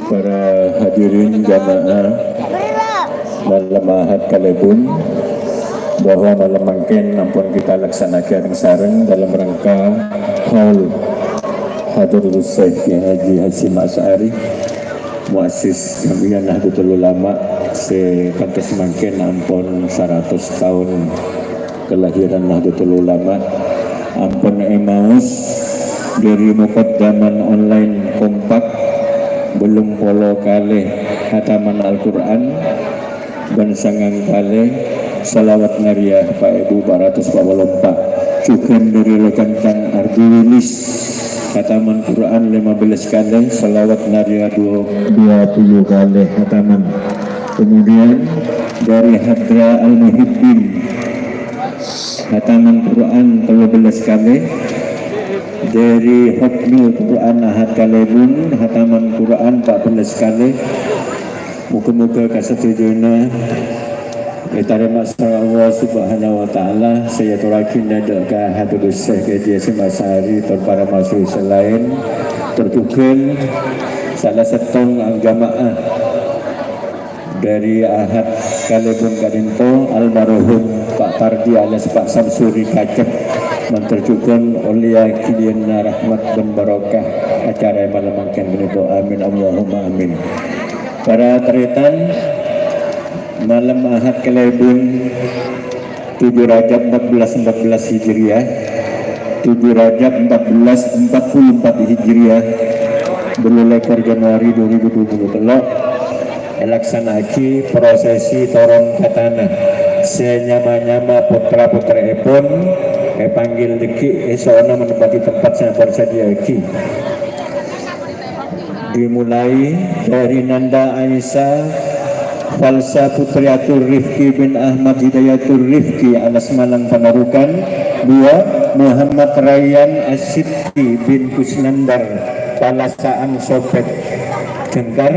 Para hadirin jamaah malam Ahad kalebun, bahwa malam mangken ampun kita laksanakan sareng dalam rangka haul Hadratus Syekh Haji Hasyim Asy'ari muassis Jamiah Nahdlatul Ulama sekantos mangken ampun 100 tahun kelahiran Nahdlatul Ulama, ampun emaus dari muqaddaman online kompak belum polo kali hataman Al-Quran dan sangang kali salawat nariah Pak Ibu 424 juga dari lekantang Ardiwilis hataman Quran 15 kali, salawat nariah 20 kali hataman. Kemudian dari Hadra Al-Muhibbin hataman Quran 13 kali, dari Hukmul Quran Ahad Kalebun hataman Quran 14 kali. Muka-muka kasetujuna diterima Allah Subhanahu wa taala. Saya turakin nadaka Hadratus Syekh Haji Hasyim Asy'ari para masuk selain tertukul salah satu jamaah dari Ahad Kalebun Kadinto almarhum Pak Tardi alias Pak Samsuri Kacep menterjukkan oleh kilian rahmat dan barokah acara malam mangken benito, amin Allahumma amin. Para teritan malam Ahad Kalebun 7 Rajab 1414 Hijriah, 7 Rajab 1444 Hijriah, 12 Januari 2023 elaksanaki prosesi toron katana senyama-nyama putra-putra epon panggil deki esona menempati tempat yang bersedia ki. Dimulai dari Nanda Aisyah Falsa Putriatur Rifki bin Ahmad Hidayatur Rifki Anas Malang Panarukan. 2. Muhammad Rayyan Asyidki bin Kusnandar Palasaan Sopet Jengkar.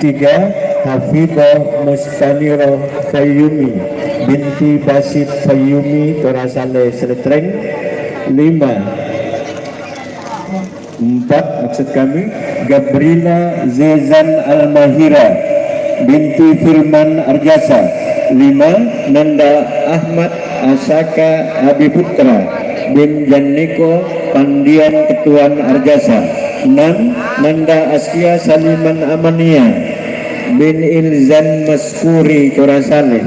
3. Hafidhah Mustaniro Fayyumi binti Basit Fayyumi Torasale Seletreng. 4 maksud kami Gabrina Zezan Al-Mahira binti Firman Arjasa. 5. Nanda Ahmad Asaka Abiputra bin Janniko Pandian Ketuan Arjasa. 6. Nanda Askia Saliman Amania bin Ilzan Maskuri Torasale.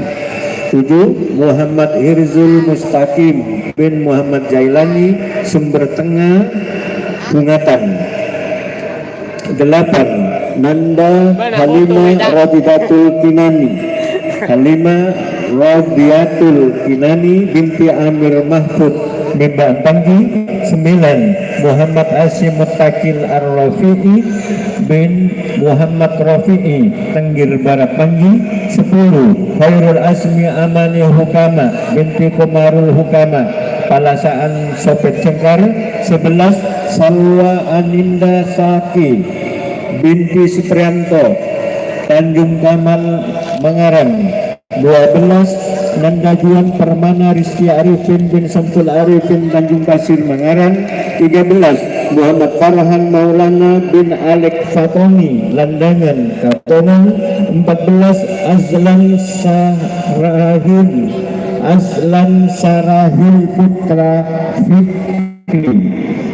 7. Muhammad Hirzul Mustaqim bin Muhammad Jailani Sumber Tengah Bungatan. 8. Nanda Halimah Radidatul Kinani binti Amir Mahfud Mimba Panggi. 9. Muhammad Asim Mutakil Ar-Rafi'i bin Muhammad Rafi'i Tenggir Barat Panggi. 10. Khairul Asmi Amani Hukama binti Kumarul Hukama Palasaan Sopet Cengkar. 11. Salwa Aninda Saki binti Suprianto Tanjung Kamal Mangarang. 12. Nanda Juan Permana Rizky Arifin bin Samsul Arifin Tanjung Pasir Mangarang. 13. Muhammad Farhan Maulana bin Alek Fatoni Landangan Katongan. 14. Azlan Sarahil Putra Fikri